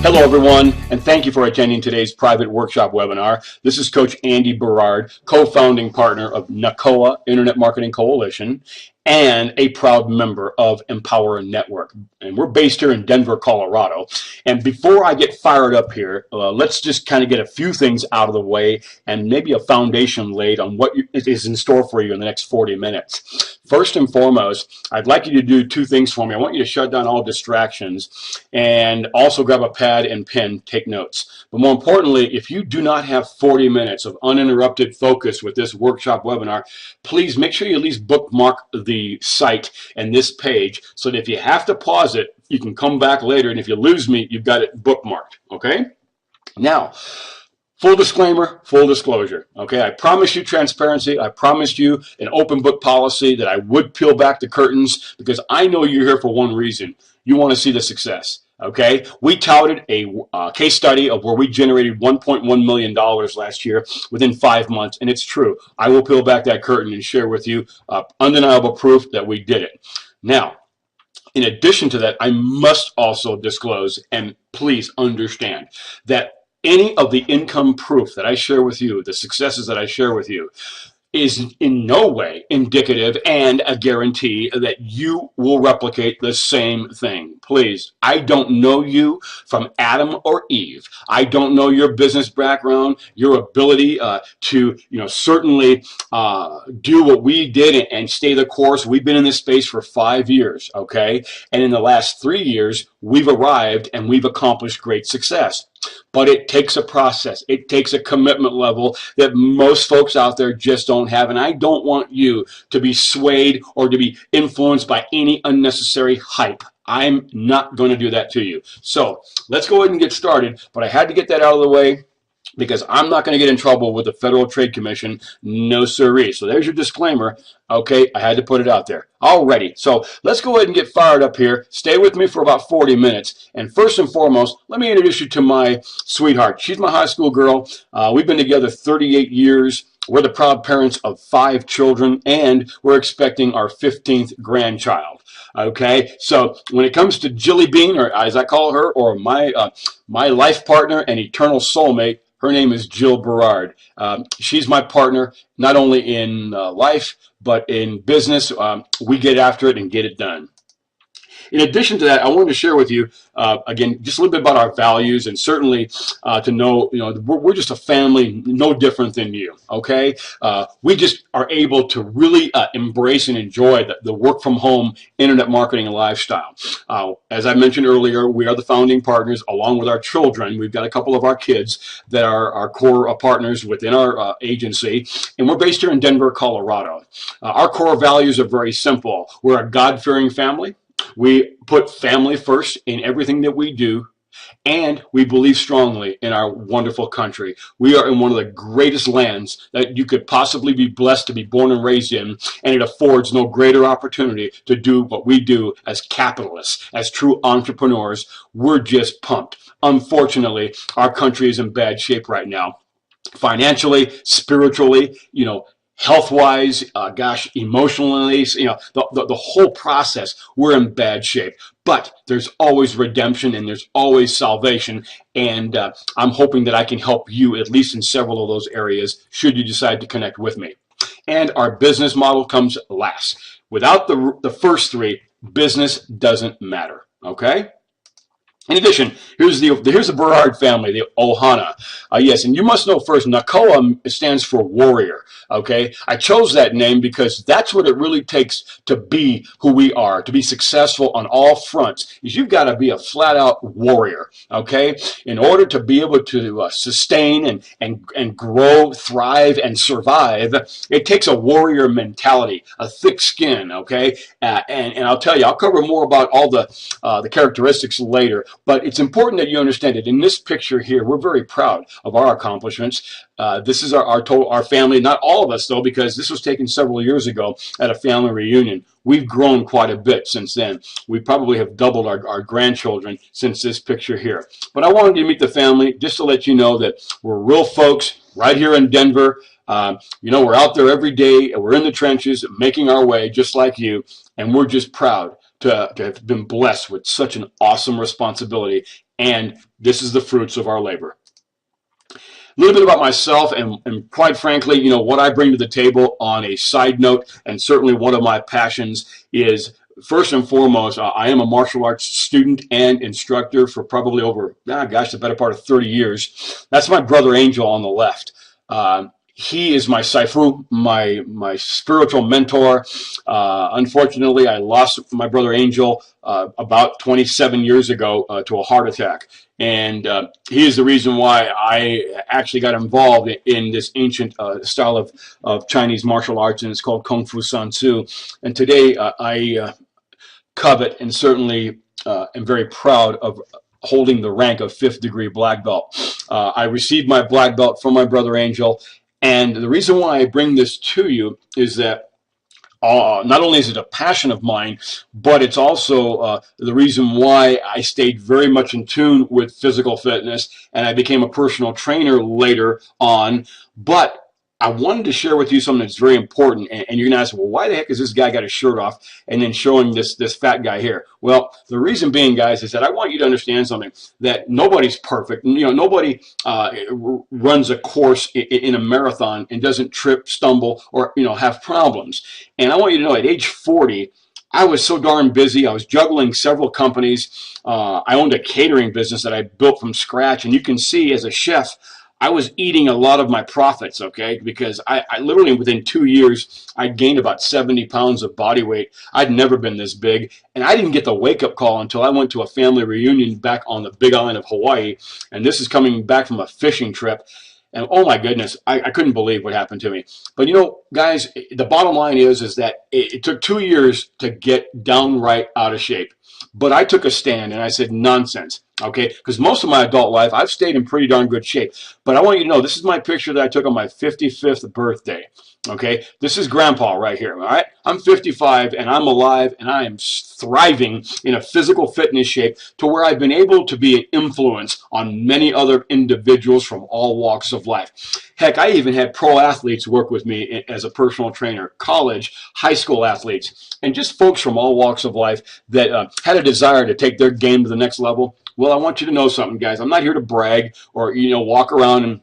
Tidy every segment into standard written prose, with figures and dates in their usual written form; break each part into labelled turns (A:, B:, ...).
A: Hello everyone, and thank you for attending today's private workshop webinar. This is Coach Andy Berard, co-founding partner of NakoaWebinar Internet Marketing Coalition and a proud member of Empower Network. And we're based here in Denver, Colorado. And before I get fired up here, let's just kind of get a few things out of the way and maybe a foundation laid on what is in store for you in the next 40 minutes. First and foremost, I'd like you to do two things for me. I want you to shut down all distractions and also grab a pad and pen, take notes. But more importantly, if you do not have 40 minutes of uninterrupted focus with this workshop webinar, please make sure you at least bookmark the site and this page so that if you have to pause it, you can come back later, and if you lose me, you've got it bookmarked, okay? Now, full disclaimer, full disclosure, okay? I promised you transparency. I promised you an open book policy that I would peel back the curtains because I know you're here for one reason. You want to see the success, okay? We touted a case study of where we generated $1.1 million last year within 5 months, and it's true. I will peel back that curtain and share with you undeniable proof that we did it. Now, in addition to that, I must also disclose, and please understand, that any of the income proof that I share with you, the successes that I share with you, is in no way indicative and a guarantee that you will replicate the same thing. Please, I don't know you from Adam or Eve. I don't know your business background, your ability to, certainly do what we did and stay the course. We've been in this space for 5 years, okay? And in the last 3 years, we've arrived and we've accomplished great success. But it takes a process. It takes a commitment level that most folks out there just don't have. And I don't want you to be swayed or to be influenced by any unnecessary hype. I'm not going to do that to you. So let's go ahead and get started. But I had to get that out of the way because I'm not going to get in trouble with the Federal Trade Commission. No siree. So there's your disclaimer. Okay, I had to put it out there. Alrighty, so let's go ahead and get fired up here. Stay with me for about 40 minutes. And first and foremost, let me introduce you to my sweetheart. She's my high school girl. We've been together 38 years. We're the proud parents of 5 children, and we're expecting our 15th grandchild. Okay, so when it comes to Jilly Bean, or as I call her, or my life partner and eternal soulmate, her name is Jill Berard. She's my partner, not only in life, but in business. We get after it and get it done. In addition to that, I wanted to share with you, again, just a little bit about our values, and certainly to know, we're just a family no different than you, okay? We just are able to really embrace and enjoy the work from home internet marketing lifestyle. As I mentioned earlier, we are the founding partners along with our children. We've got a couple of our kids that are our core partners within our agency, and we're based here in Denver, Colorado. Our core values are very simple. We're a God-fearing family. We put family first in everything that we do, and we believe strongly in our wonderful country. We are in one of the greatest lands that you could possibly be blessed to be born and raised in, and it affords no greater opportunity to do what we do as capitalists, as true entrepreneurs. We're just pumped. Unfortunately, our country is in bad shape right now. Financially, spiritually, health-wise, emotionally, the whole process, we're in bad shape. But there's always redemption and there's always salvation. And I'm hoping that I can help you at least in several of those areas should you decide to connect with me. And our business model comes last. Without the first three, business doesn't matter, okay? In addition, here's the Berard family, the Ohana. Yes, and you must know first, Nakoa stands for warrior, okay? I chose that name because that's what it really takes to be who we are, to be successful on all fronts, is you've got to be a flat-out warrior, okay? In order to be able to sustain and grow, thrive, and survive, it takes a warrior mentality, a thick skin, okay? And I'll tell you, I'll cover more about all the characteristics later. But it's important that you understand it. In this picture here, we're very proud of our accomplishments. This is our family, not all of us though, because this was taken several years ago at a family reunion. We've grown quite a bit since then. We probably have doubled our grandchildren since this picture here. But I wanted you to meet the family just to let you know that we're real folks right here in Denver. We're out there every day and we're in the trenches making our way just like you, and we're just proud to have been blessed with such an awesome responsibility, and this is the fruits of our labor. A little bit about myself, and quite frankly, you know, what I bring to the table on a side note, and certainly one of my passions is, first and foremost, I am a martial arts student and instructor for probably over, the better part of 30 years. That's my brother Angel on the left. He is my Saifu, my spiritual mentor. Unfortunately, I lost my brother Angel about 27 years ago to a heart attack. And he is the reason why I actually got involved in this ancient style of Chinese martial arts, and it's called Kung Fu San Tzu. And today I covet and certainly am very proud of holding the rank of 5th degree black belt. I received my black belt from my brother Angel. And the reason why I bring this to you is that not only is it a passion of mine, but it's also the reason why I stayed very much in tune with physical fitness, and I became a personal trainer later on. But I wanted to share with you something that's very important, and you're gonna ask, well, why the heck is this guy got his shirt off and then showing this fat guy here? Well, the reason being, guys, is that I want you to understand something, that nobody's perfect. You know, nobody runs a course in a marathon and doesn't trip, stumble, or, you know, have problems. And I want you to know, at age 40, I was so darn busy. I was juggling several companies. I owned a catering business that I built from scratch, and you can see, as a chef, I was eating a lot of my profits, okay, because I literally, within 2 years, I gained about 70 pounds of body weight. I'd never been this big, and I didn't get the wake-up call until I went to a family reunion back on the Big Island of Hawaii, and this is coming back from a fishing trip. And oh my goodness, I couldn't believe what happened to me. But you know, guys, the bottom line is that it took 2 years to get downright out of shape. But I took a stand and I said, nonsense, okay? Because most of my adult life, I've stayed in pretty darn good shape. But I want you to know, this is my picture that I took on my 55th birthday, okay? This is Grandpa right here, all right? I'm 55 and I'm alive and I am thriving in a physical fitness shape to where I've been able to be an influence on many other individuals from all walks of life. Heck, I even had pro athletes work with me as a personal trainer, college, high school athletes, and just folks from all walks of life that had a desire to take their game to the next level. Well, I want you to know something, guys. I'm not here to brag or, you know, walk around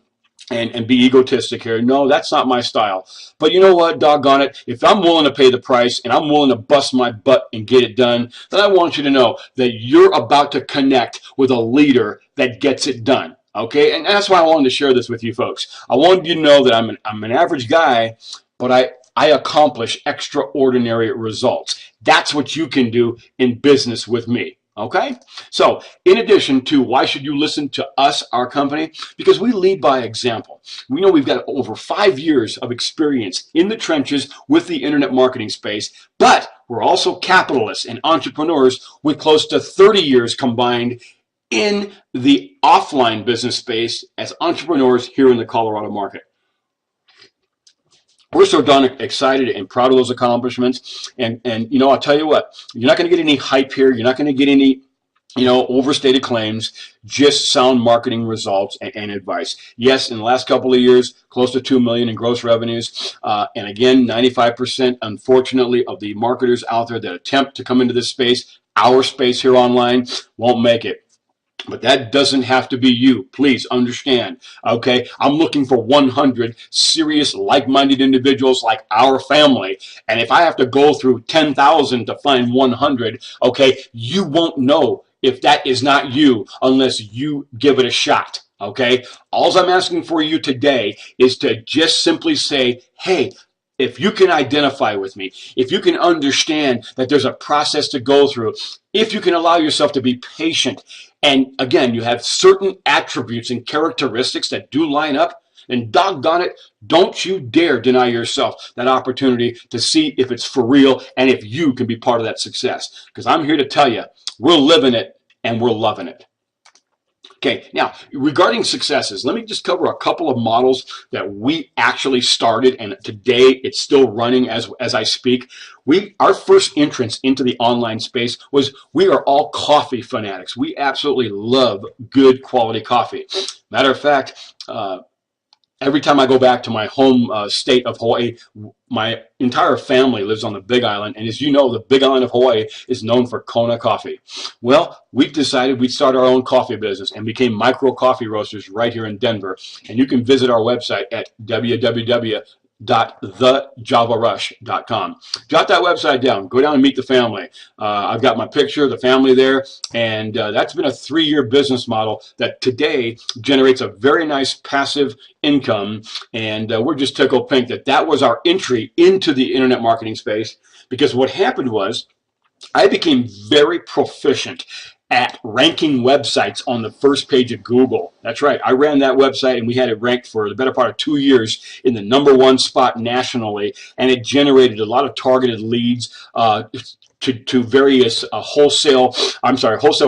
A: and be egotistic here. No, that's not my style. But you know what, doggone it, if I'm willing to pay the price and I'm willing to bust my butt and get it done, then I want you to know that you're about to connect with a leader that gets it done. Okay, and that's why I wanted to share this with you folks. I wanted you to know that I'm an average guy, but I accomplish extraordinary results. That's what you can do in business with me. Okay, so in addition to why should you listen to us, our company? Because we lead by example. We know we've got over 5 years of experience in the trenches with the internet marketing space, but we're also capitalists and entrepreneurs with close to 30 years combined in the offline business space as entrepreneurs here in the Colorado market. We're so darn excited and proud of those accomplishments. And you know, I'll tell you what, you're not going to get any hype here. You're not going to get any, you know, overstated claims, just sound marketing results and advice. Yes, in the last couple of years, close to $2 million in gross revenues. And again, 95%, unfortunately, of the marketers out there that attempt to come into this space, our space here online, won't make it. But that doesn't have to be you. Please understand, okay? I'm looking for 100 serious, like-minded individuals like our family. And if I have to go through 10,000 to find 100, okay, you won't know if that is not you unless you give it a shot, okay? All I'm asking for you today is to just simply say, hey, if you can identify with me, if you can understand that there's a process to go through, if you can allow yourself to be patient, and again, you have certain attributes and characteristics that do line up, and doggone it, don't you dare deny yourself that opportunity to see if it's for real and if you can be part of that success. Because I'm here to tell you, we're living it and we're loving it. Okay, now regarding successes, let me just cover a couple of models that we actually started, and today it's still running as I speak. Our first entrance into the online space was we are all coffee fanatics. We absolutely love good quality coffee. Matter of fact, Every time I go back to my home state of Hawaii, my entire family lives on the Big Island, and as you know, the Big Island of Hawaii is known for Kona coffee. Well, we've decided we'd start our own coffee business and became micro coffee roasters right here in Denver. And you can visit our website at www.thejavarush.com. Jot that website down. Go down and meet the family. I've got my picture of the family there, and that's been a 3-year business model that today generates a very nice passive income, and we're just tickled pink that that was our entry into the internet marketing space, because what happened was I became very proficient at ranking websites on the first page of Google. That's right. I ran that website and we had it ranked for the better part of 2 years in the #1 spot nationally, and it generated a lot of targeted leads to various wholesale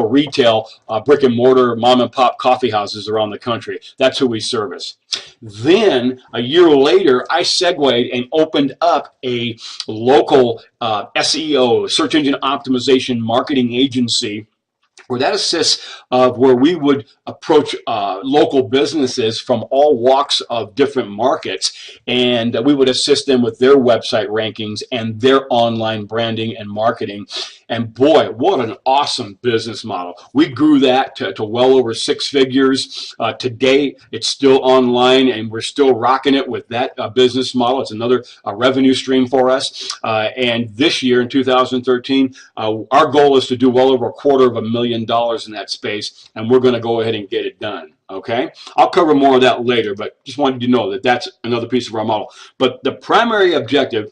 A: retail, brick and mortar, mom and pop coffee houses around the country. That's who we service. Then a year later, I segued and opened up a local SEO, search engine optimization marketing agency, where that assists where we would approach local businesses from all walks of different markets, and we would assist them with their website rankings and their online branding and marketing. And boy, what an awesome business model. We grew that to well over 6 figures. Today, it's still online, and we're still rocking it with that business model. It's another revenue stream for us. And this year, in 2013, our goal is to do well over $250,000 in that space, and we're going to go ahead and get it done. Okay, I'll cover more of that later, but just wanted you to know that that's another piece of our model. But the primary objective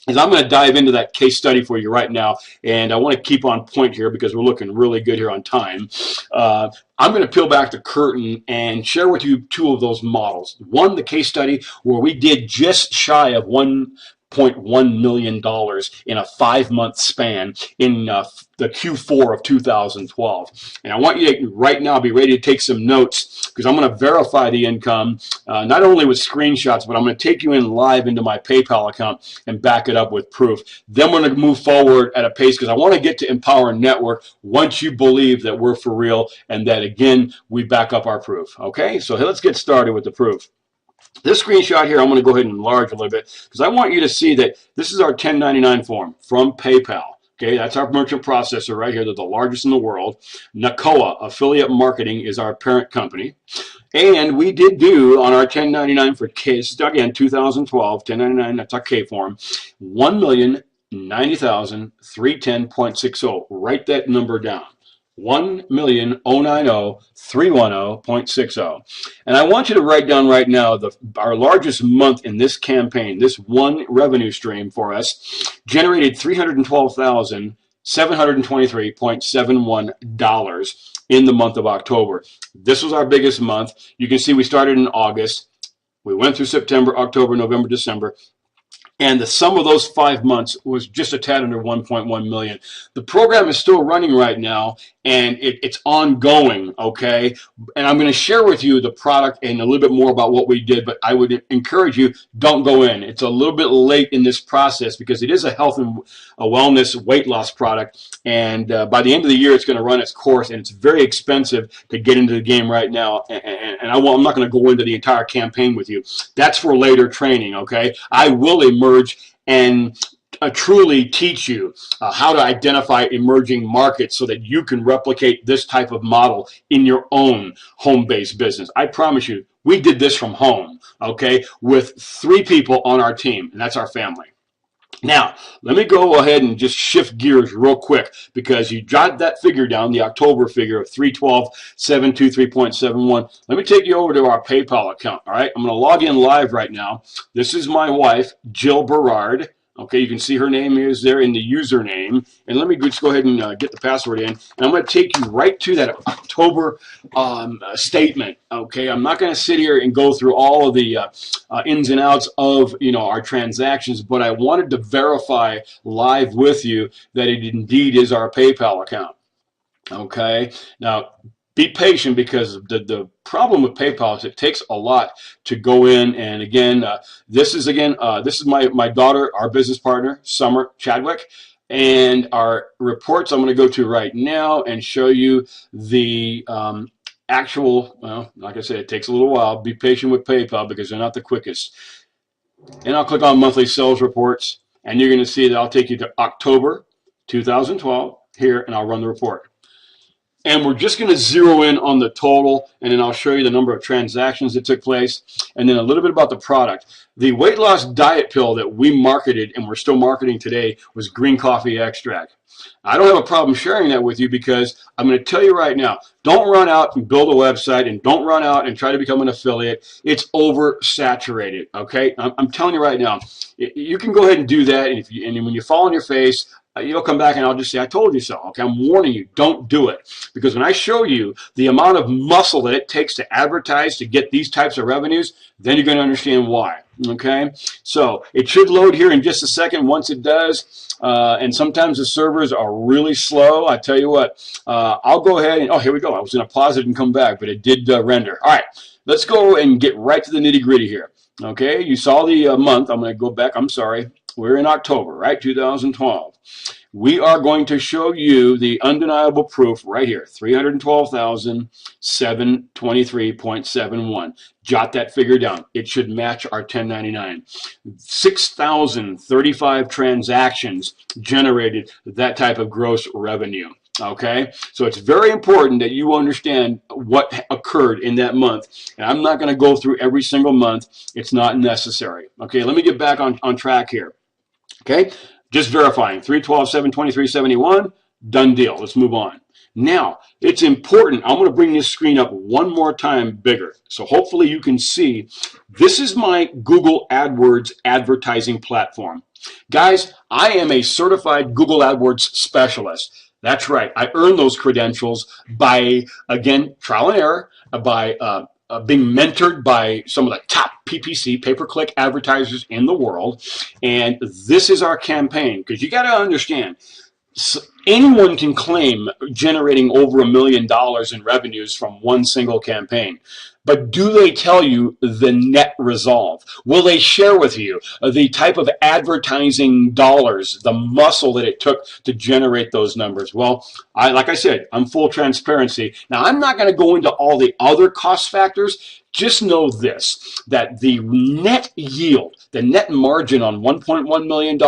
A: is I'm going to dive into that case study for you right now, and I want to keep on point here because we're looking really good here on time. I'm going to peel back the curtain and share with you 2 of those models. One, the case study where we did just shy of $1.1 million in a 5-month span in the Q4 of 2012. And I want you to right now be ready to take some notes, because I'm going to verify the income, not only with screenshots, but I'm going to take you in live into my PayPal account and back it up with proof. Then we're going to move forward at a pace, because I want to get to Empower Network once you believe that we're for real and that, again, we back up our proof. Okay, so let's get started with the proof. This screenshot here, I'm going to go ahead and enlarge a little bit, because I want you to see that this is our 1099 form from PayPal. Okay, that's our merchant processor right here. They're the largest in the world. Nakoa Affiliate Marketing is our parent company. And we did do on our 1099 for case, again, 2012, 1099, that's our K form, $1,090,310.60. Write that number down. 1,090,310.60. And I want you to write down right now our largest month in this campaign, this one revenue stream for us, generated $312,723.71 in the month of October. This was our biggest month. You can see we started in August. We went through September, October, November, December. And the sum of those 5 months was just a tad under 1.1 million. The program is still running right now, and it's ongoing, okay? And I'm going to share with you the product and a little bit more about what we did, but I would encourage you, don't go in. It's a little bit late in this process because it is a health and a wellness weight loss product, and by the end of the year, it's going to run its course, and it's very expensive to get into the game right now, and I'm not going to go into the entire campaign with you. That's for later training, okay? I will emerge and truly teach you how to identify emerging markets so that you can replicate this type of model in your own home-based business. I promise you, we did this from home, okay, with 3 people on our team, and that's our family. Now, let me go ahead and just shift gears real quick, because you jot that figure down, the October figure of 312,723.71. Let me take you over to our PayPal account, all right? I'm going to log in live right now. This is my wife, Jill Berard. Okay, you can see her name is there in the username. And let me just go ahead and get the password in. And I'm going to take you right to that October statement. Okay, I'm not going to sit here and go through all of the ins and outs of our transactions, but I wanted to verify live with you that it indeed is our PayPal account. Okay, now be patient, because the problem with PayPal is it takes a lot to go in. And again, this is my daughter, our business partner, Summer Chadwick. And our reports I'm going to go to right now and show you the actual, well, like I said, it takes a little while. Be patient with PayPal because they're not the quickest. And I'll click on monthly sales reports, and you're going to see that I'll take you to October 2012 here, and I'll run the report. And we're just going to zero in on the total, and then I'll show you the number of transactions that took place, and then a little bit about the product. The weight loss diet pill that we marketed, and we're still marketing today, was green coffee extract. I don't have a problem sharing that with you because I'm going to tell you right now, don't run out and build a website, and don't run out and try to become an affiliate. It's oversaturated, okay? I'm telling you right now, you can go ahead and do that, and when you fall on your face, you'll come back and I'll just say, I told you so. Okay, I'm warning you, don't do it. Because when I show you the amount of muscle that it takes to advertise to get these types of revenues, then you're going to understand why. Okay, so it should load here in just a second. Once it does, and sometimes the servers are really slow. I tell you what, I'll go ahead and, oh, here we go. I was going to pause it and come back, but it did render. All right, let's go and get right to the nitty gritty here. Okay, you saw the month. I'm going to go back. I'm sorry. We're in October, right? 2012. We are going to show you the undeniable proof right here, 312,723.71. Jot that figure down. It should match our 1099. 6,035 transactions generated that type of gross revenue. Okay, so it's very important that you understand what occurred in that month. And I'm not going to go through every single month. It's not necessary. Okay, let me get back on track here. Okay, just verifying, 312,723.71, done deal. Let's move on. Now, it's important. I'm going to bring this screen up one more time bigger. So hopefully you can see, this is my Google AdWords advertising platform. Guys, I am a certified Google AdWords specialist. That's right. I earned those credentials by, again, trial and error, by being mentored by some of the top PPC, pay-per-click advertisers in the world. And this is our campaign, because you got to understand, anyone can claim generating over $1 million in revenues from one single campaign. But do they tell you the net result? Will they share with you the type of advertising dollars, the muscle that it took to generate those numbers? Well, like I said, I'm full transparency. Now, I'm not going to go into all the other cost factors. Just know this, that the net yield, the net margin on $1.1 million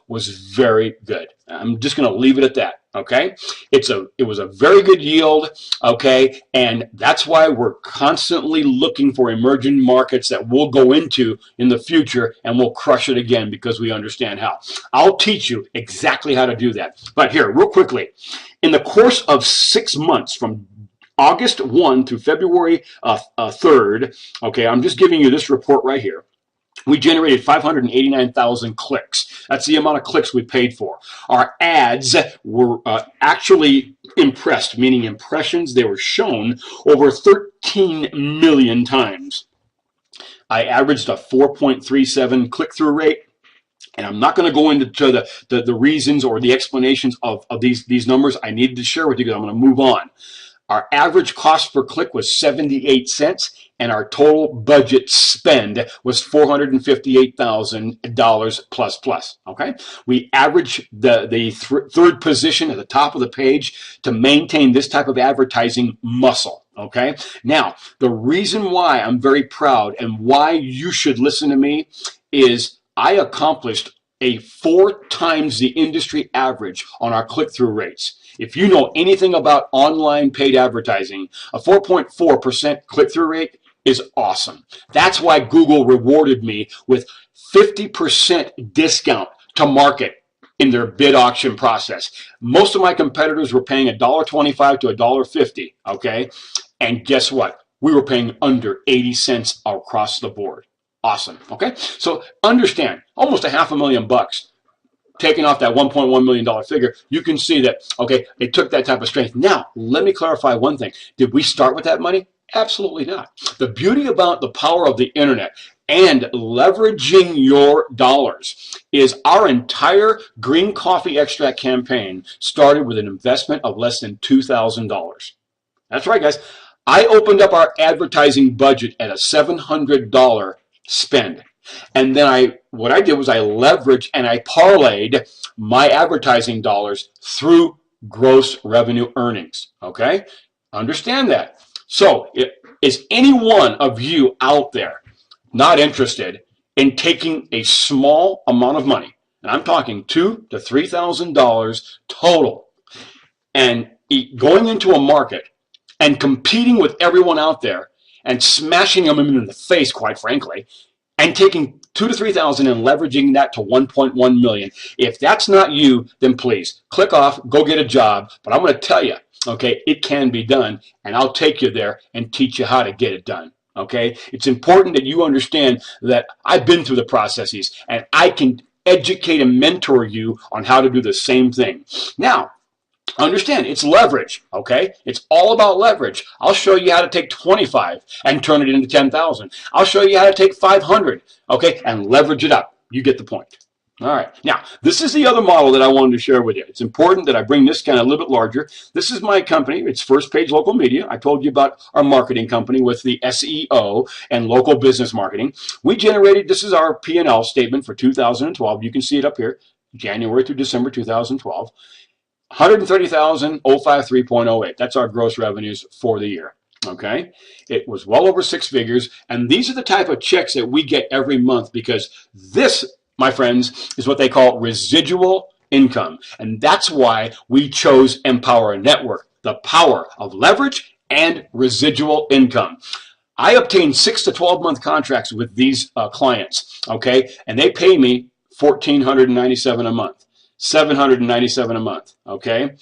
A: was very good. I'm just going to leave it at that. Okay, it was a very good yield. Okay, and that's why we're constantly looking for emerging markets that we'll go into in the future, and we'll crush it again because we understand how. I'll teach you exactly how to do that. But here, real quickly, in the course of 6 months, from August 1 through February 3rd, okay, I'm just giving you this report right here. We generated 589,000 clicks. That's the amount of clicks we paid for. Our ads were actually impressed, meaning impressions. They were shown over 13 million times. I averaged a 4.37 click-through rate. And I'm not going to go into the reasons or the explanations of these numbers. I needed to share with you because I'm going to move on. Our average cost per click was 78 cents, and our total budget spend was $458,000 plus. Okay, we averaged the third position at the top of the page to maintain this type of advertising muscle. Okay, now the reason why I'm very proud and why you should listen to me is I accomplished a 4 times the industry average on our click-through rates. If you know anything about online paid advertising, a 4.4% click-through rate is awesome. That's why Google rewarded me with 50% discount to market in their bid auction process. Most of my competitors were paying $1.25 to $1.50, okay? And guess what? We were paying under 80 cents across the board. Awesome, okay? So understand, almost $500,000 taking off that $1.1 million figure, you can see that, okay, it took that type of strength. Now, let me clarify one thing. Did we start with that money? Absolutely not. The beauty about the power of the internet and leveraging your dollars is our entire green coffee extract campaign started with an investment of less than $2,000. That's right, guys. I opened up our advertising budget at a $700 spend. And then what I did was I leveraged and I parlayed my advertising dollars through gross revenue earnings. Okay? Understand that. So is any one of you out there not interested in taking a small amount of money, and I'm talking $2,000 to $3,000 total, and going into a market and competing with everyone out there and smashing them in the face, quite frankly, and taking 2,000 to 3,000 and leveraging that to 1.1 million. If that's not you, then please click off, go get a job. But I'm going to tell you, okay, it can be done, and I'll take you there and teach you how to get it done. Okay, it's important that you understand that I've been through the processes, and I can educate and mentor you on how to do the same thing. Now, understand, it's leverage, okay? It's all about leverage. I'll show you how to take 25 and turn it into 10,000. I'll show you how to take 500, okay, and leverage it up. You get the point. All right. Now, this is the other model that I wanted to share with you. It's important that I bring this kind of a little bit larger. This is my company. It's First Page Local Media. I told you about our marketing company with the SEO and local business marketing. We generated, this is our P&L statement for 2012. You can see it up here, January through December 2012. 130,053.08. That's our gross revenues for the year. Okay, it was well over 6 figures, and these are the type of checks that we get every month, because this, my friends, is what they call residual income, and that's why we chose Empower Network, the power of leverage and residual income. I obtained 6 to 12 month contracts with these clients, okay, and they pay me $1,497 a month. $797 a month, okay?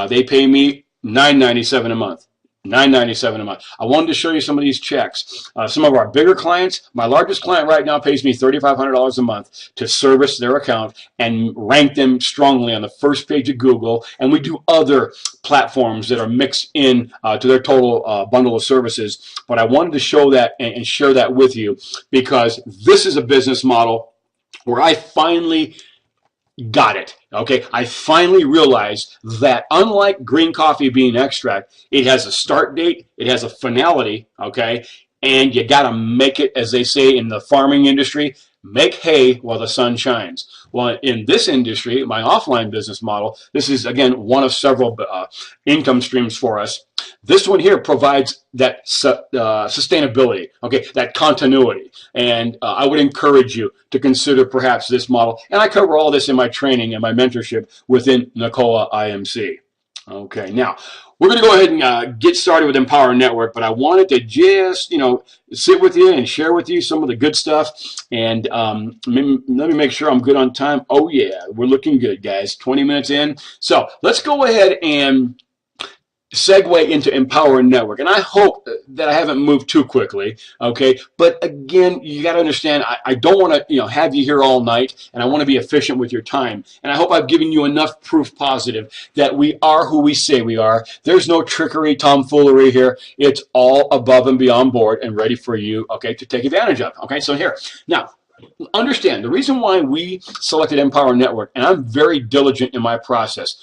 A: They pay me $997 a month. $997 a month. I wanted to show you some of these checks. Some of our bigger clients, my largest client right now pays me $3,500 a month to service their account and rank them strongly on the first page of Google. And we do other platforms that are mixed in to their total bundle of services. But I wanted to show that and share that with you, because this is a business model where I finally got it. Okay, I finally realized that unlike green coffee bean extract, it has a start date, it has a finality, okay, and you got to make it, as they say in the farming industry, make hay while the sun shines. Well, in this industry, my offline business model, this is, again, one of several income streams for us. This one here provides that sustainability, okay, that continuity. And I would encourage you to consider perhaps this model. And I cover all this in my training and my mentorship within Nakoa IMC. Okay, now we're going to go ahead and get started with Empower Network, but I wanted to just, sit with you and share with you some of the good stuff. And let me make sure I'm good on time. Oh, yeah, we're looking good, guys. 20 minutes in. So let's go ahead and segue into Empower Network, and I hope that I haven't moved too quickly, okay? But again, you got to understand, I don't want to have you here all night, and I want to be efficient with your time. And I hope I've given you enough proof positive that we are who we say we are. There's no trickery, tomfoolery here. It's all above and beyond board and ready for you, okay, to take advantage of. Okay, so here now. Understand the reason why we selected Empower Network, and I'm very diligent in my process.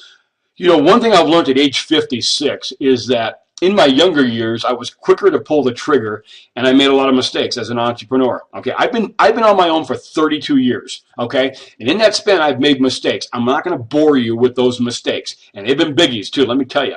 A: One thing I've learned at age 56 is that in my younger years, I was quicker to pull the trigger, and I made a lot of mistakes as an entrepreneur. Okay, I've been on my own for 32 years. Okay, and in that span, I've made mistakes. I'm not going to bore you with those mistakes, and they've been biggies too. Let me tell you.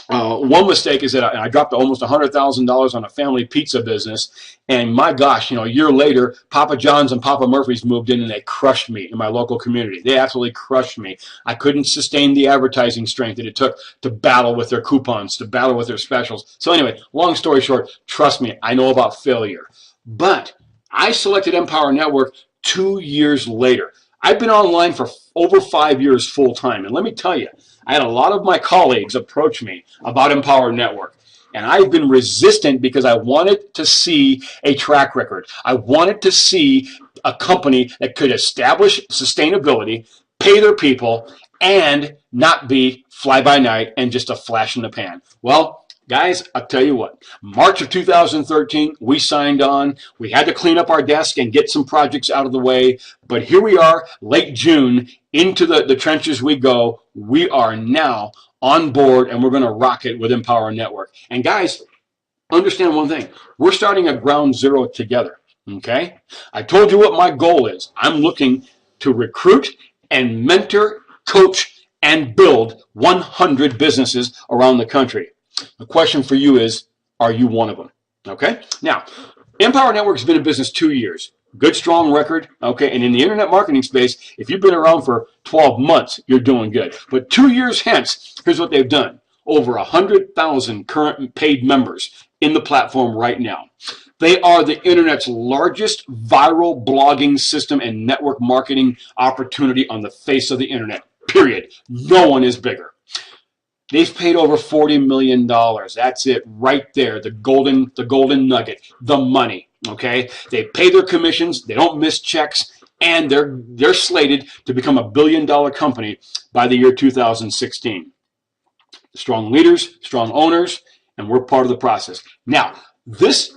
A: One mistake is that I dropped almost $100,000 on a family pizza business, and my gosh, a year later, Papa John's and Papa Murphy's moved in and they crushed me in my local community. They absolutely crushed me. I couldn't sustain the advertising strength that it took to battle with their coupons, to battle with their specials. So anyway, long story short, trust me, I know about failure. But I selected Empower Network 2 years later. I've been online for over 5 years full time, and let me tell you, I had a lot of my colleagues approach me about Empower Network, and I've been resistant because I wanted to see a track record. I wanted to see a company that could establish sustainability, pay their people, and not be fly-by-night and just a flash in the pan. Well, guys, I'll tell you what, March of 2013, we signed on. We had to clean up our desk and get some projects out of the way. But here we are, late June, into the trenches we go. We are now on board, and we're going to rock it with Empower Network. And guys, understand one thing. We're starting at ground zero together, okay? I told you what my goal is. I'm looking to recruit and mentor, coach, and build 100 businesses around the country. The question for you is, are you one of them? Okay. Now, Empower Network has been in business 2 years. Good, strong record. Okay. And in the internet marketing space, if you've been around for 12 months, you're doing good. But 2 years hence, here's what they've done. Over 100,000 current paid members in the platform right now. They are the internet's largest viral blogging system and network marketing opportunity on the face of the internet, period. No one is bigger. They've paid over $40 million. That's it right there, the golden nugget, the money, okay? They pay their commissions, they don't miss checks, and they're slated to become a billion-dollar company by the year 2016. Strong leaders, strong owners, and we're part of the process. Now, this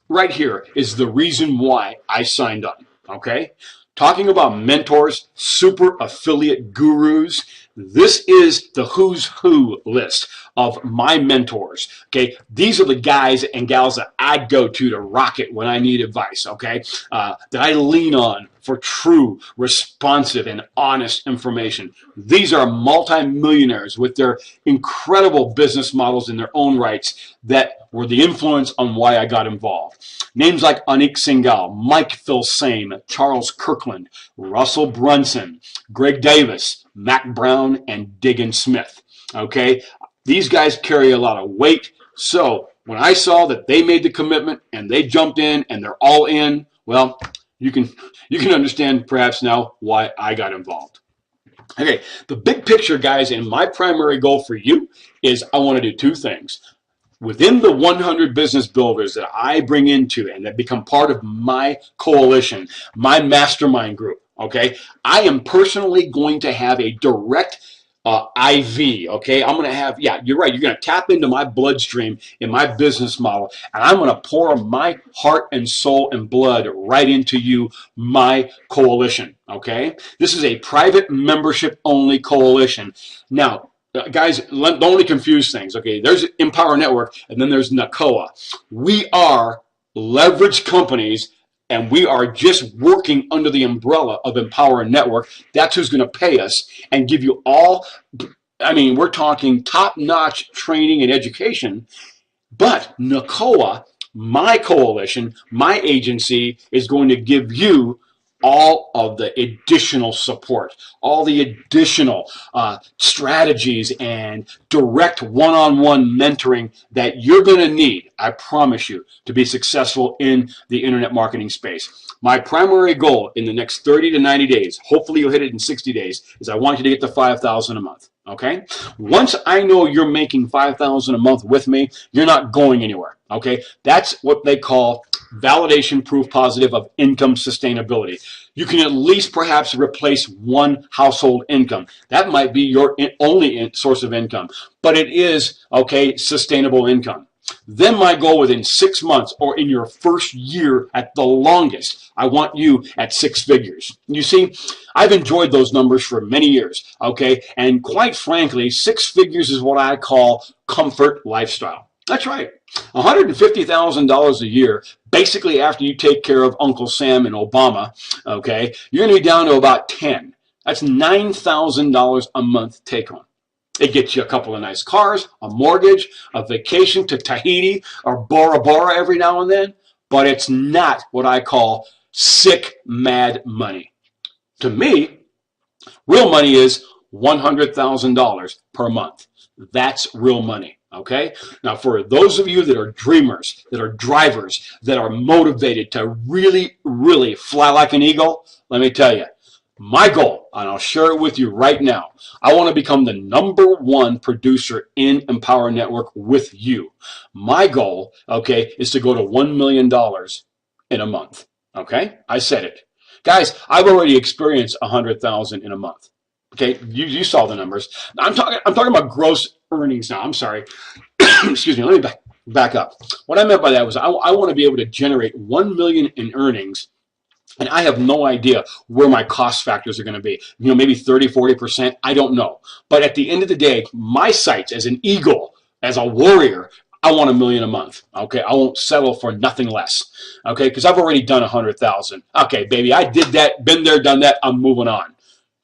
A: right here is the reason why I signed up, okay? Talking about mentors, super affiliate gurus, this is the who's who list of my mentors, okay? These are the guys and gals that I go to rock it when I need advice, okay? That I lean on for true, responsive, and honest information. These are multimillionaires with their incredible business models in their own rights that were the influence on why I got involved. Names like Anik Singhal, Mike Filsaime, Charles Kirkland, Russell Brunson, Greg Davis, Mac Brown, and Diggin Smith. Okay, these guys carry a lot of weight. So when I saw that they made the commitment and they jumped in and they're all in, well, you can understand perhaps now why I got involved. Okay, the big picture, guys, and my primary goal for you is I want to do two things. Within the 100 business builders that I bring into and that become part of my coalition, my mastermind group, okay, I am personally going to have a direct IV, okay? I'm going to have, yeah, you're right, you're going to tap into my bloodstream in my business model, and I'm going to pour my heart and soul and blood right into you, my coalition, okay? This is a private membership only coalition. Now, guys, don't only confuse things, okay? There's Empower Network, and then there's NakoaWebinar. We are leveraged companies, and we are just working under the umbrella of Empower Network. That's who's going to pay us and give you all, I mean, we're talking top-notch training and education, but NakoaWebinar, my coalition, my agency, is going to give you all of the additional support, all the additional strategies and direct one-on-one mentoring that you're going to need, I promise you, to be successful in the internet marketing space. My primary goal in the next 30 to 90 days, hopefully you'll hit it in 60 days, is I want you to get to $5,000 a month. Okay? Once I know you're making $5,000 a month with me, you're not going anywhere. Okay? That's what they call validation proof positive of income sustainability. You can at least perhaps replace one household income. That might be your only source of income, but it is, okay, sustainable income. Then my goal within 6 months or in your first year at the longest, I want you at 6 figures. You see, I've enjoyed those numbers for many years, okay? And quite frankly, 6 figures is what I call comfort lifestyle. That's right. $150,000 a year, basically after you take care of Uncle Sam and Obama, okay, you're going to be down to about 10. That's $9,000 a month take home. It gets you a couple of nice cars, a mortgage, a vacation to Tahiti or Bora Bora every now and then, but it's not what I call sick, mad money. To me, real money is $100,000 per month. That's real money. Okay? Now, for those of you that are dreamers, that are drivers, that are motivated to really, really fly like an eagle, let me tell you, my goal, and I'll share it with you right now, I want to become the #1 producer in Empower Network with you. My goal, okay, is to go to $1 million in a month. Okay? I said it. Guys, I've already experienced $100,000 in a month. Okay, you saw the numbers. I'm talking about gross earnings now. I'm sorry. Excuse me. Let me back up. What I meant by that was I want to be able to generate $1 million in earnings, and I have no idea where my cost factors are going to be. You know, maybe 30, 40%. I don't know. But at the end of the day, my sights as an eagle, as a warrior, I want $1 million a month. Okay, I won't settle for nothing less. Okay, because I've already done 100,000. Okay, baby, I did that. Been there, done that. I'm moving on.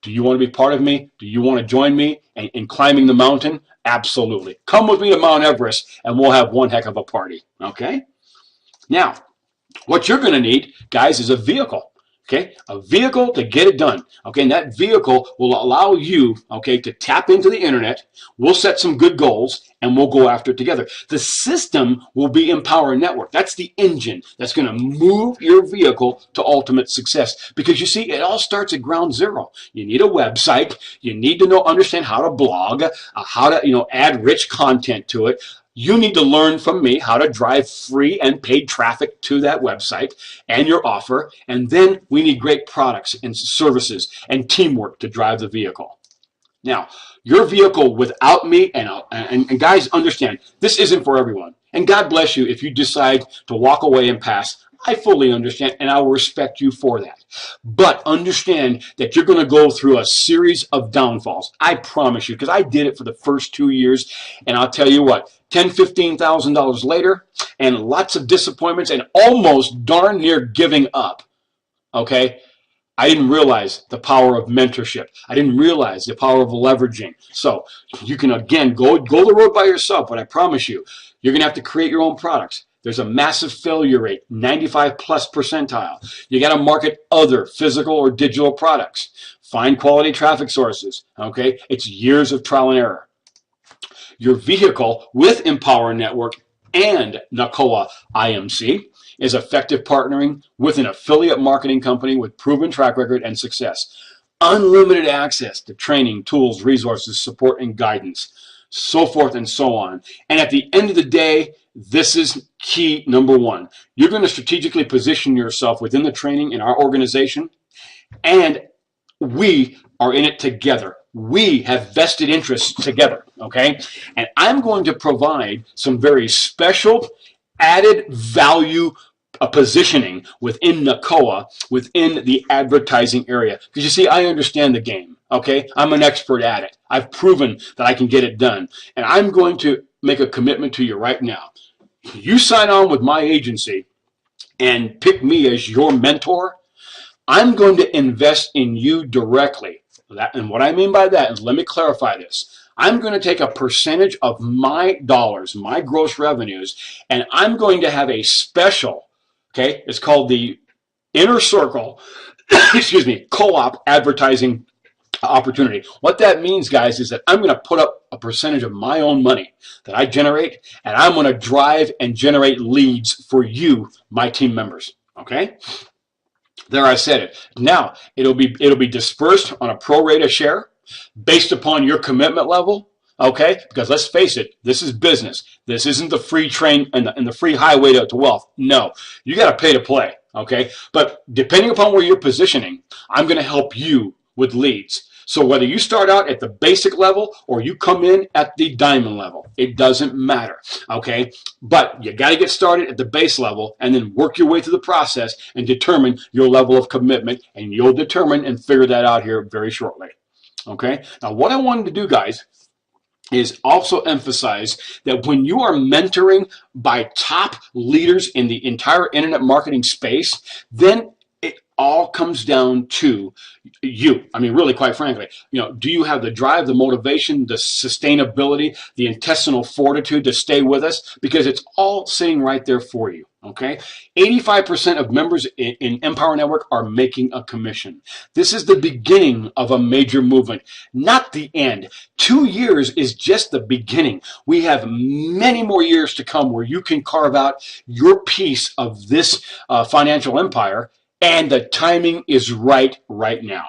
A: Do you want to be part of me? Do you want to join me in climbing the mountain? Absolutely. Come with me to Mount Everest and we'll have one heck of a party. Okay? Now, what you're going to need, guys, is a vehicle. Okay, a vehicle to get it done. Okay, and that vehicle will allow you, okay, to tap into the internet. We'll set some good goals and we'll go after it together. The system will be Empower Network. That's the engine that's going to move your vehicle to ultimate success. Because you see, it all starts at ground zero. You need a website. You need to understand how to blog, how to, add rich content to it. You need to learn from me how to drive free and paid traffic to that website and your offer. And then we need great products and services and teamwork to drive the vehicle. Now, your vehicle without me, and guys, understand, this isn't for everyone. And God bless you if you decide to walk away and pass. I fully understand, and I will respect you for that. But understand that you're going to go through a series of downfalls. I promise you, because I did it for the first 2 years, and I'll tell you what, $10,000, $15,000 later, and lots of disappointments, and almost darn near giving up, okay? I didn't realize the power of mentorship. I didn't realize the power of leveraging. So you can, again, go the road by yourself, but I promise you, you're going to have to create your own products. There's a massive failure rate, 95+ percentile. You got to market other physical or digital products. Find quality traffic sources, okay? It's years of trial and error. Your vehicle with Empower Network and Nakoa IMC is effective partnering with an affiliate marketing company with proven track record and success. Unlimited access to training, tools, resources, support, and guidance, so forth and so on. And at the end of the day, this is key number one. You're going to strategically position yourself within the training in our organization, and we are in it together. We have vested interests together, okay? And I'm going to provide some very special added value positioning within Nakoa, within the advertising area. Because you see, I understand the game, okay? I'm an expert at it. I've proven that I can get it done. And I'm going to make a commitment to you right now. You sign on with my agency and pick me as your mentor, I'm going to invest in you directly. And what I mean by that is, let me clarify this. I'm going to take a percentage of my dollars, my gross revenues, and I'm going to have a special, okay, it's called the Inner Circle, excuse me, co-op advertising opportunity. What that means, guys, is that I'm going to put up a percentage of my own money that I generate, and I'm going to drive and generate leads for you, my team members, okay? There, I said it. Now, it'll be dispersed on a pro rata share based upon your commitment level, okay? Because let's face it, this is business. This isn't the free train and the free highway to wealth. No, you got to pay to play, okay? But depending upon where you're positioning, I'm going to help you with leads. So whether you start out at the basic level or you come in at the diamond level, it doesn't matter, okay? But you got to get started at the base level and then work your way through the process and determine your level of commitment, and you'll determine and figure that out here very shortly, okay? Now, what I wanted to do, guys, is also emphasize that when you are mentoring by top leaders in the entire internet marketing space, then it all comes down to you. I mean, really, quite frankly, do you have the drive, the motivation, the sustainability, the intestinal fortitude to stay with us? Because it's all sitting right there for you, okay? 85% of members in Empower Network are making a commission. This is the beginning of a major movement, not the end. 2 years is just the beginning. We have many more years to come where you can carve out your piece of this financial empire. And the timing is right now.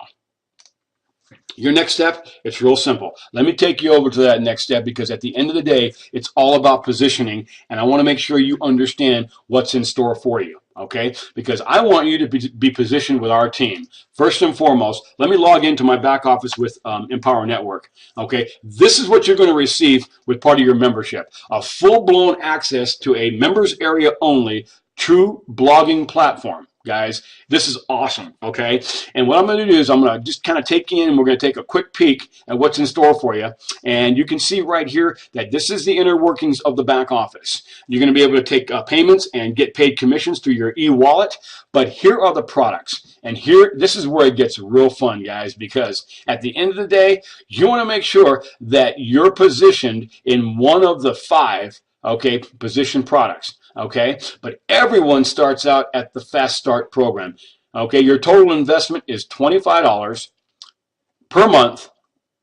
A: Your next step, it's real simple. Let me take you over to that next step, because at the end of the day, it's all about positioning, and I want to make sure you understand what's in store for you, okay? Because I want you to be positioned with our team. First and foremost, let me log into my back office with Empower Network, okay? This is what you're going to receive with part of your membership, a full-blown access to a members area only true blogging platform. guys. This is awesome, okay? And what I'm going to do is I'm going to just kind of take you in, and we're going to take a quick peek at what's in store for you. And you can see right here that this is the inner workings of the back office. You're going to be able to take payments and get paid commissions through your e-wallet. But here are the products. And here, this is where it gets real fun, guys, because at the end of the day, you want to make sure that you're positioned in one of the 5, okay, position products. Okay, but everyone starts out at the Fast Start program. Okay, your total investment is $25 per month.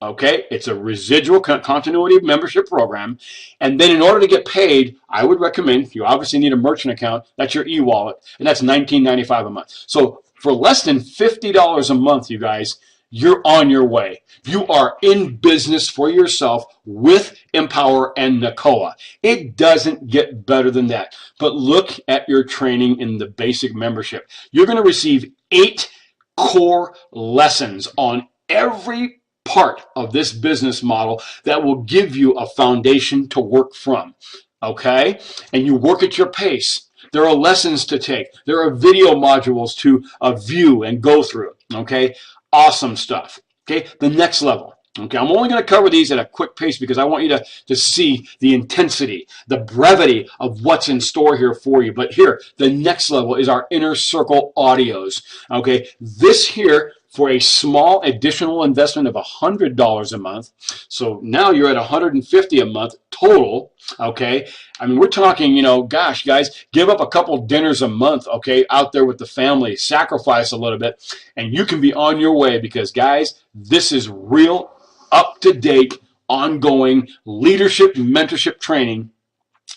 A: Okay, it's a residual continuity membership program. And then in order to get paid, I would recommend, you obviously need a merchant account, that's your e-wallet, and that's $19.95 a month. So for less than $50 a month, you guys, you're on your way. You are in business for yourself with Empower and NakoaWebinar. It doesn't get better than that. But look at your training in the basic membership. You're going to receive 8 core lessons on every part of this business model that will give you a foundation to work from. Okay? And you work at your pace. There are lessons to take. There are video modules to view and go through. Okay? Awesome stuff. Okay, the next level. Okay, I'm only going to cover these at a quick pace because I want you to see the intensity, the brevity of what's in store here for you. But here, the next level is our inner circle audios. Okay, this here for a small additional investment of $100 a month. So now you're at $150 a month total. Okay, I mean, we're talking, you know, gosh, guys, give up a couple dinners a month, okay, out there with the family, sacrifice a little bit, and you can be on your way because, guys, this is real, up-to-date, ongoing leadership, mentorship training.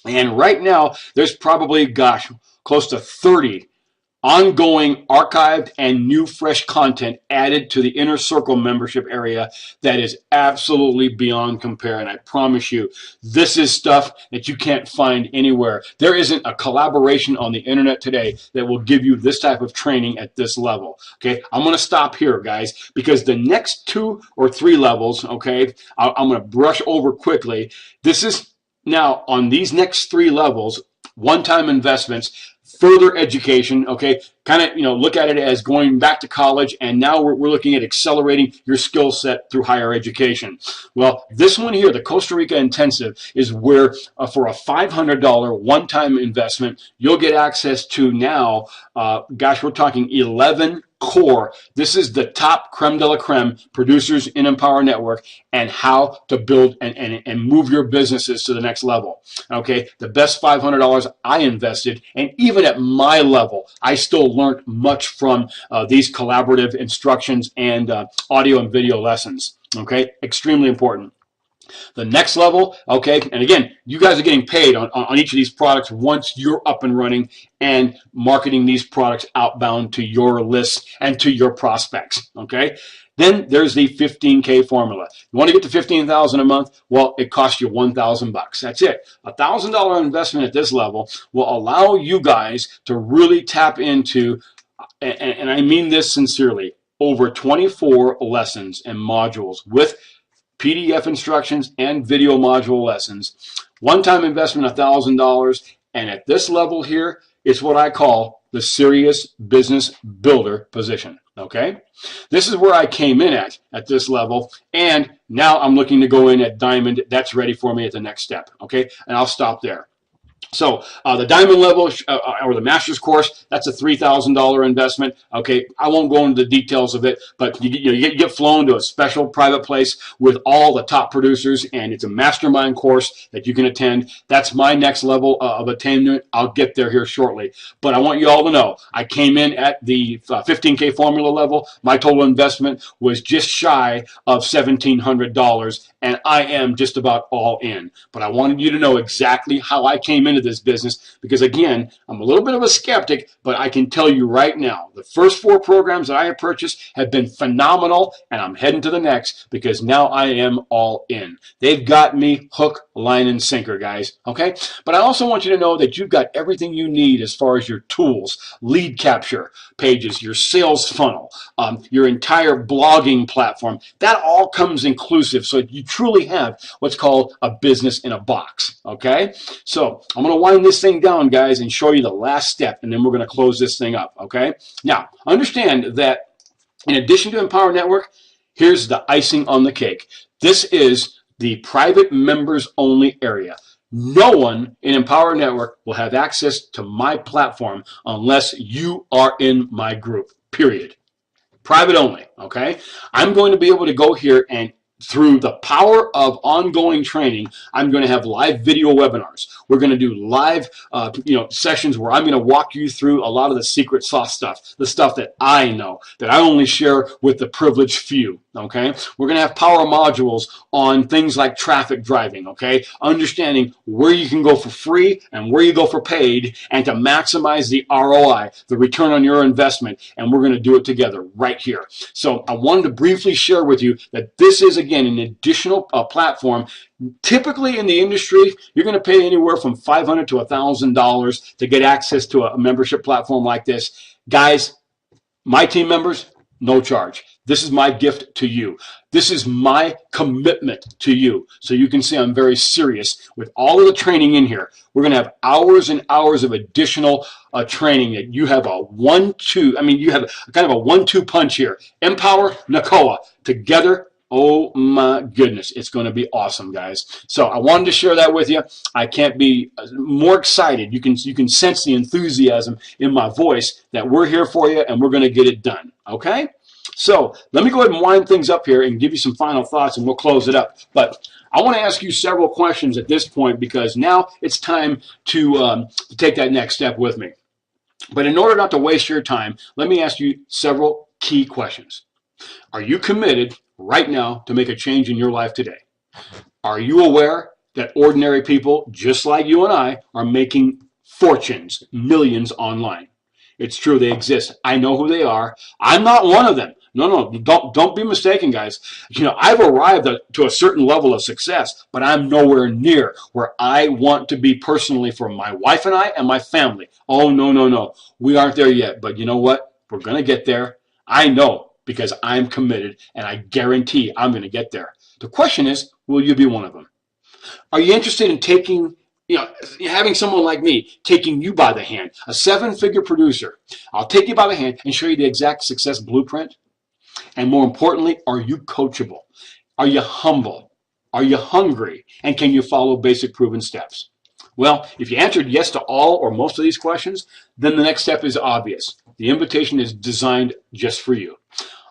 A: And right now, there's probably, gosh, close to 30 ongoing archived and new fresh content added to the Inner Circle membership area that is absolutely beyond compare. And I promise you, this is stuff that you can't find anywhere. There isn't a collaboration on the internet today that will give you this type of training at this level. Okay, I'm going to stop here, guys, because the next 2 or 3 levels, okay, I'm going to brush over quickly. This is now on these next 3 levels, one-time investments, further education, okay, kind of, you know, look at it as going back to college, and now we're looking at accelerating your skill set through higher education. Well, this one here, the Costa Rica Intensive, is where for a $500 one-time investment, you'll get access to now, gosh, we're talking 11 core. This is the top creme de la creme producers in Empower Network and how to build and move your businesses to the next level. Okay, the best $500 I invested, and even at my level, I still learned much from these collaborative instructions and audio and video lessons. Okay, extremely important. The next level, okay, and again, you guys are getting paid on each of these products once you're up and running and marketing these products outbound to your lists and to your prospects, okay? Then there's the 15K formula. You want to get to 15,000 a month? Well, it costs you 1,000 bucks. That's it. $1,000 investment at this level will allow you guys to really tap into, and I mean this sincerely, over 24 lessons and modules with PDF instructions and video module lessons. One-time investment, $1,000. And at this level here, it's what I call the serious business builder position. Okay? This is where I came in at this level. And now I'm looking to go in at Diamond. That's ready for me at the next step. Okay? And I'll stop there. So the Diamond level or the Master's course, that's a $3,000 investment. Okay, I won't go into the details of it, but you get flown to a special private place with all the top producers, and it's a mastermind course that you can attend. That's my next level of attainment. I'll get there here shortly. But I want you all to know, I came in at the 15K formula level. My total investment was just shy of $1,700, and I am just about all in. But I wanted you to know exactly how I came into this business because, again, I'm a little bit of a skeptic, but I can tell you right now, the first 4 programs that I have purchased have been phenomenal, and I'm heading to the next because now I am all in. They've got me hook, line, and sinker, guys, okay? But I also want you to know that you've got everything you need as far as your tools, lead capture pages, your sales funnel, your entire blogging platform. That all comes inclusive, so you truly have what's called a business in a box, okay? So I'm going to wind this thing down, guys, and show you the last step, and then we're going to close this thing up, okay? Now, understand that in addition to Empower Network, here's the icing on the cake. This is the private members only area. No one in Empower Network will have access to my platform unless you are in my group, period. Private only, okay? I'm going to be able to go here and through the power of ongoing training, I'm going to have live video webinars. We're going to do live sessions where I'm going to walk you through a lot of the secret sauce stuff, the stuff that I know, that I only share with the privileged few, okay? We're going to have power modules on things like traffic driving, okay? Understanding where you can go for free and where you go for paid, and to maximize the ROI, the return on your investment, and we're going to do it together right here. So I wanted to briefly share with you that this is, again, an additional platform. Typically in the industry, you're going to pay anywhere from $500 to $1,000 to get access to a membership platform like this. Guys, my team members, no charge. This is my gift to you. This is my commitment to you. So you can see I'm very serious with all of the training in here. We're going to have hours and hours of additional training that you have you have kind of a 1-2 punch here. Empower, Nakoa, together. Oh my goodness, it's going to be awesome, guys. So I wanted to share that with you. I can't be more excited. You can sense the enthusiasm in my voice that we're here for you and we're going to get it done, okay? So let me go ahead and wind things up here and give you some final thoughts, and we'll close it up. But I want to ask you several questions at this point, because now it's time to take that next step with me. But in order not to waste your time, let me ask you several key questions. Are you committed right now to make a change in your life today? Are you aware that ordinary people just like you and I are making fortunes, millions online? It's true, they exist. I know who they are. I'm not one of them. No, don't be mistaken, guys. I've arrived to a certain level of success, but I'm nowhere near where I want to be personally for my wife and I and my family. Oh, no. We aren't there yet, but you know what? We're going to get there. I know, because I'm committed, and I guarantee I'm going to get there. The question is, will you be one of them? Are you interested in having someone like me taking you by the hand, a 7-figure producer? I'll take you by the hand and show you the exact success blueprint. And more importantly, are you coachable? Are you humble? Are you hungry? And can you follow basic proven steps? Well, if you answered yes to all or most of these questions, then the next step is obvious. The invitation is designed just for you.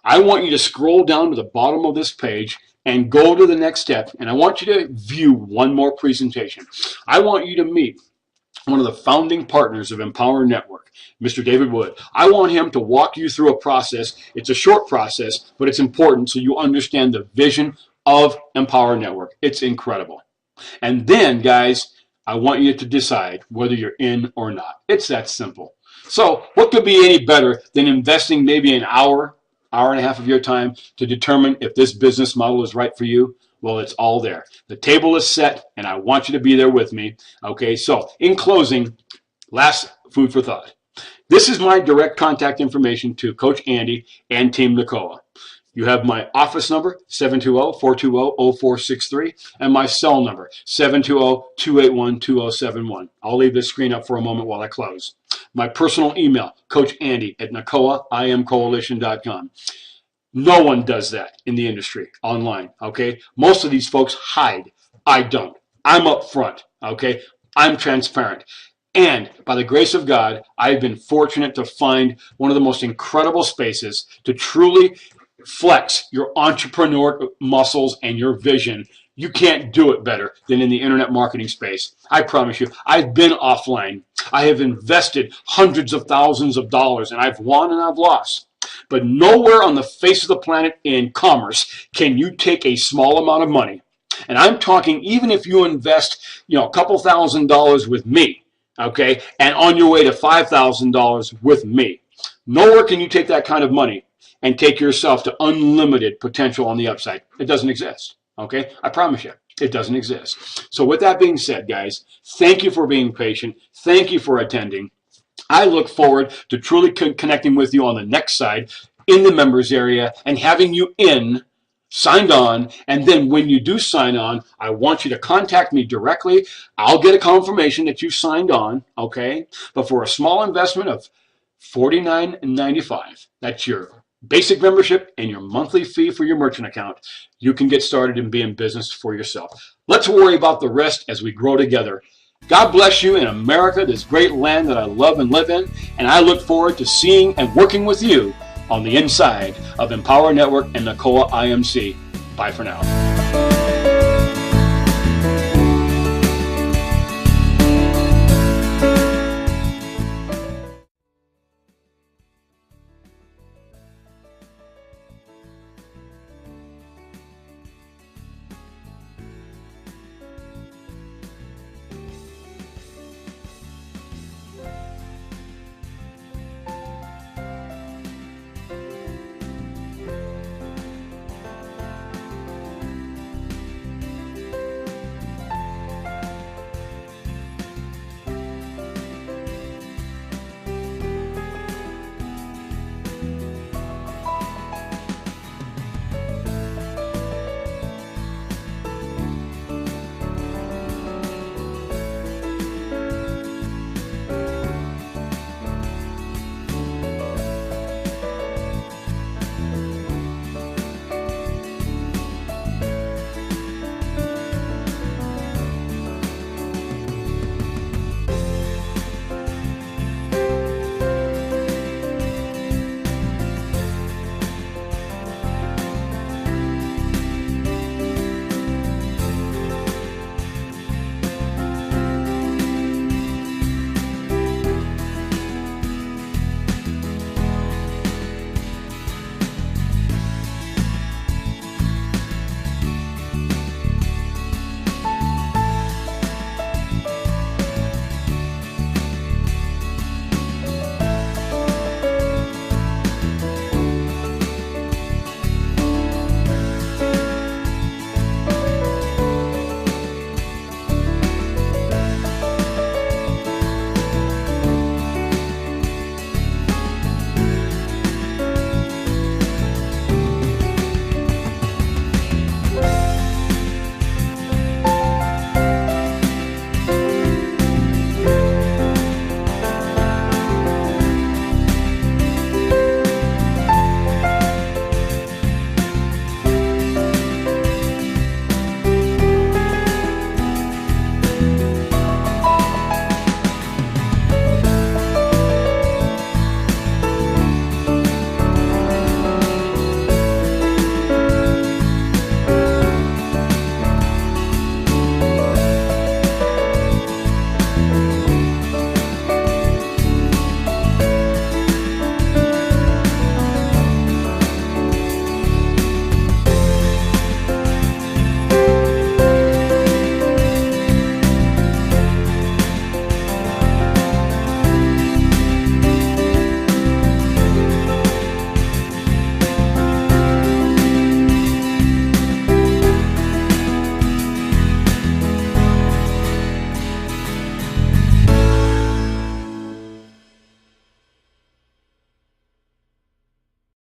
A: I want you to scroll down to the bottom of this page and go to the next step, and I want you to view one more presentation. I want you to meet one of the founding partners of Empower Network, Mr. David Wood. I want him to walk you through a process. It's a short process, but it's important so you understand the vision of Empower Network. It's incredible. And then, guys, I want you to decide whether you're in or not. It's that simple. So what could be any better than investing maybe an hour and a half of your time to determine if this business model is right for you? Well, it's all there. The table is set, and I want you to be there with me. Okay, so in closing, last food for thought. This is my direct contact information to Coach Andy and Team Nakoa. You have my office number, 720-420-0463, and my cell number, 720-281-2071. I'll leave this screen up for a moment while I close. My personal email, coachandy@NakoaIamCoalition.com. No one does that in the industry online, okay? Most of these folks hide. I don't. I'm up front, okay? I'm transparent. And by the grace of God, I've been fortunate to find one of the most incredible spaces to truly flex your entrepreneur muscles and your vision. You can't do it better than in the internet marketing space. I promise you. I've been offline. I have invested hundreds of thousands of dollars, and I've won and I've lost. But nowhere on the face of the planet in commerce can you take a small amount of money, and I'm talking even if you invest, a couple $1,000s with me, okay, and on your way to $5,000 with me. Nowhere can you take that kind of money and take yourself to unlimited potential on the upside. It doesn't exist, okay? I promise you, it doesn't exist. So with that being said, guys, thank you for being patient. Thank you for attending. I look forward to truly connecting with you on the next side in the members area and having you in signed on, and then when you do sign on, I want you to contact me directly. I'll get a confirmation that you signed on, okay? But for a small investment of $49.95, that's your basic membership and your monthly fee for your merchant account, you can get started and be in business for yourself. Let's worry about the rest as we grow together. God bless you in America, this great land that I love and live in, and I look forward to seeing and working with you on the inside of Empower Network and NakoaWebinar. Bye for now.